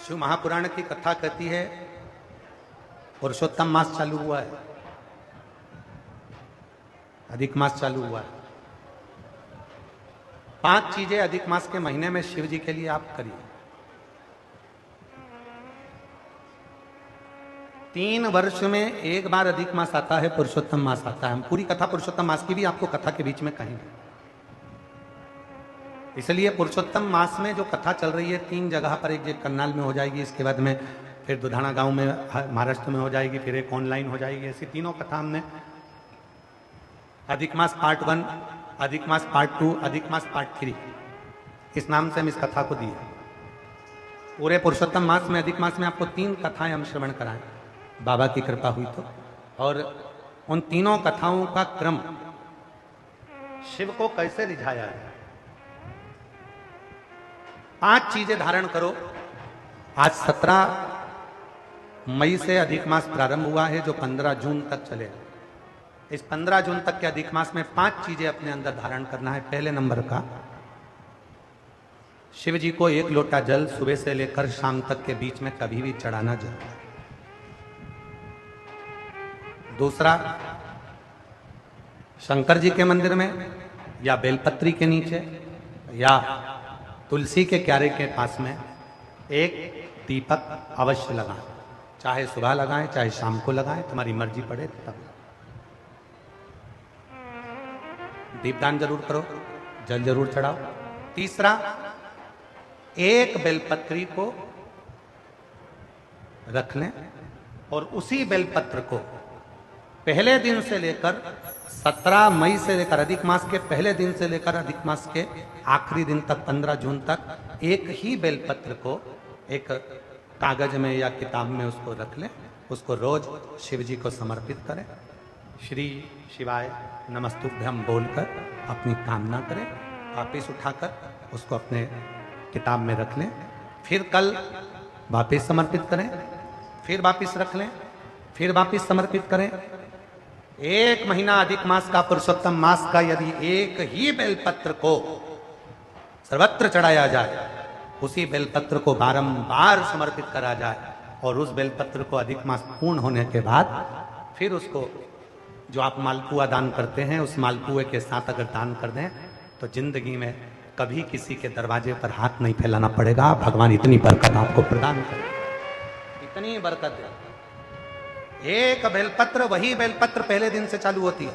शिव महापुराण की कथा कहती है पुरुषोत्तम मास चालू हुआ है, अधिक मास चालू हुआ है। 5 चीजें अधिक मास के महीने में शिव जी के लिए आप करिए। 3 वर्ष में एक बार अधिक मास आता है, पुरुषोत्तम मास आता है। हम पूरी कथा पुरुषोत्तम मास की भी आपको कथा के बीच में कहेंगे। इसलिए पुरुषोत्तम मास में जो कथा चल रही है 3 जगह पर, एक करनाल में हो जाएगी, इसके बाद में फिर दुधाना गांव में महाराष्ट्र में हो जाएगी, फिर एक ऑनलाइन हो जाएगी। ऐसी तीनों कथा हमने अधिक मास पार्ट 1, अधिक मास पार्ट 2, अधिक मास पार्ट 3 इस नाम से हम इस कथा को दिए। पूरे पुरुषोत्तम मास में, अधिक मास में आपको 3 कथाएं हम श्रवण कराएं, बाबा की कृपा हुई तो। और उन तीनों कथाओं का क्रम, शिव को कैसे रिझाया है। 5 चीजें धारण करो। आज 17 मई से अधिक मास प्रारंभ हुआ है, जो 15 जून तक चलेगा। इस 15 जून तक के अधिक मास में 5 चीजें अपने अंदर धारण करना है। पहले नंबर का, शिव जी को 1 लोटा जल सुबह से लेकर शाम तक के बीच में कभी भी चढ़ाना जरूर है। दूसरा, शंकर जी के मंदिर में या बेलपत्री के नीचे या तुलसी के क्यारे के पास में एक दीपक अवश्य लगाएं। चाहे सुबह लगाएं, चाहे शाम को लगाएं, तुम्हारी मर्जी पड़े तब। दीपदान जरूर करो, जल जरूर चढ़ाओ। तीसरा, एक बेलपत्री को रख लें और उसी बेलपत्र को पहले दिन से लेकर 17 मई से लेकर, अधिक मास के पहले दिन से लेकर अधिक मास के आखिरी दिन तक, 15 जून तक, एक ही बेलपत्र को एक कागज में या किताब में उसको रख लें। उसको रोज शिव जी को समर्पित करें। श्री शिवाय नमस्तुभ्यम बोलकर अपनी कामना करें। वापिस उठाकर उसको अपने किताब में रख लें। फिर कल वापिस समर्पित करें, फिर वापिस रख लें, फिर वापिस समर्पित करें। 1 महीना अधिक मास का, पुरुषोत्तम मास का, यदि एक ही बेलपत्र को सर्वत्र चढ़ाया जाए, उसी बेलपत्र को बारंबार समर्पित करा जाए और उस बेलपत्र को अधिक मास पूर्ण होने के बाद फिर उसको, जो आप मालपुआ दान करते हैं, उस मालपुए के साथ अगर दान कर दें तो जिंदगी में कभी किसी के दरवाजे पर हाथ नहीं फैलाना पड़ेगा। भगवान इतनी बरकत आपको प्रदान करे, इतनी बरकत है। एक बेलपत्र, वही बेलपत्र पहले दिन से चालू होती है।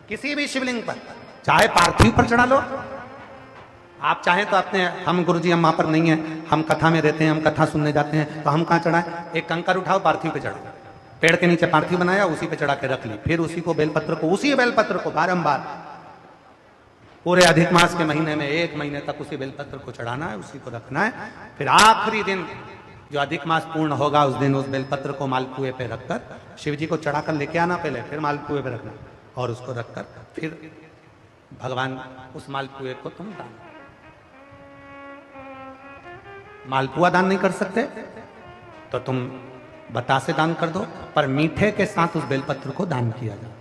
किसी भी शिवलिंग पर, चाहे पार्थिव पर चढ़ा लो, आप चाहें तो अपने, हम गुरुजी हम वहां पर नहीं है, हम कथा में रहते हैं, हम कथा सुनने जाते हैं, तो हम कहां चढ़ाएं? एक कंकर उठाओ, पार्थिव पे चढ़ाओ। पेड़ के नीचे पार्थिव बनाया, उसी पे चढ़ा के रख ली। फिर उसी को बेलपत्र को, उसी बेलपत्र को बारंबार पूरे अधिक मास के महीने में 1 महीने तक उसी बेलपत्र को चढ़ाना है, उसी को रखना है। फिर आखिरी दिन जो अधिक मास पूर्ण होगा, उस दिन उस बेलपत्र को मालपुए पे रखकर शिव जी को चढ़ाकर लेके आना पहले, फिर मालपुए पे रखना और उसको रखकर फिर भगवान उस मालपुए को तुम दान। मालपुआ दान नहीं कर सकते तो तुम बतासे दान कर दो, पर मीठे के साथ उस बेलपत्र को दान किया जाए।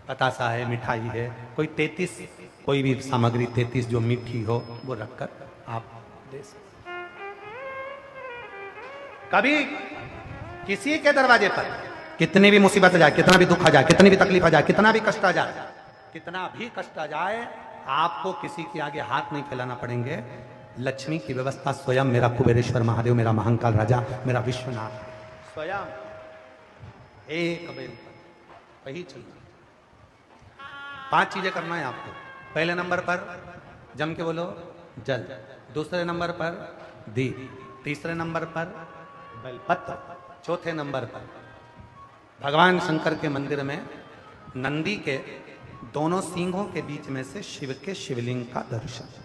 बतासा है, मिठाई है, कोई 33, कोई भी सामग्री 33 जो मीठी हो वो रखकर आप दे सकते। कभी किसी के दरवाजे पर कितनी भी मुसीबत आ जाए, कितना भी दुख आ जाए, कितनी भी तकलीफ आ जाए, कितना भी कष्ट आ जाए, कितना भी कष्ट आ जाए, आपको किसी के आगे हाथ नहीं फैलाना पड़ेंगे। लक्ष्मी की व्यवस्था स्वयं मेरा कुबेरेश्वर महादेव, मेरा महाकाल राजा, मेरा विश्वनाथ स्वयं एक बेल वही चलना। 5 चीजें करना है आपको। पहले नंबर पर जम के बोलो जल, दूसरे नंबर पर दीप, तीसरे नंबर पर बेलपत्र, चौथे नंबर पर भगवान शंकर के मंदिर में नंदी के दोनों सींगों के बीच में से शिव के शिवलिंग का दर्शन।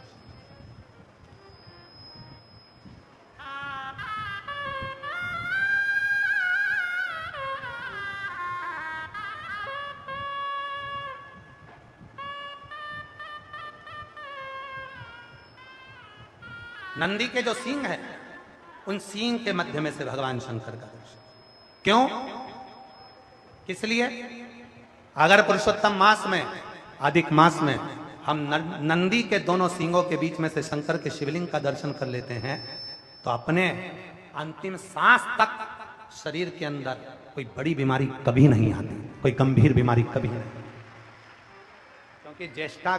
नंदी के जो सींग है, उन सींग के मध्य में से भगवान शंकर का दर्शन। क्यों? किस लिए? अगर पुरुषोत्तम मास में, अधिक मास में हम नंदी के दोनों सींगों के बीच में से शंकर के शिवलिंग का दर्शन कर लेते हैं तो अपने अंतिम सांस तक शरीर के अंदर कोई बड़ी बीमारी कभी नहीं आती, कोई गंभीर बीमारी कभी नहीं, क्योंकि ज्येष्ठा का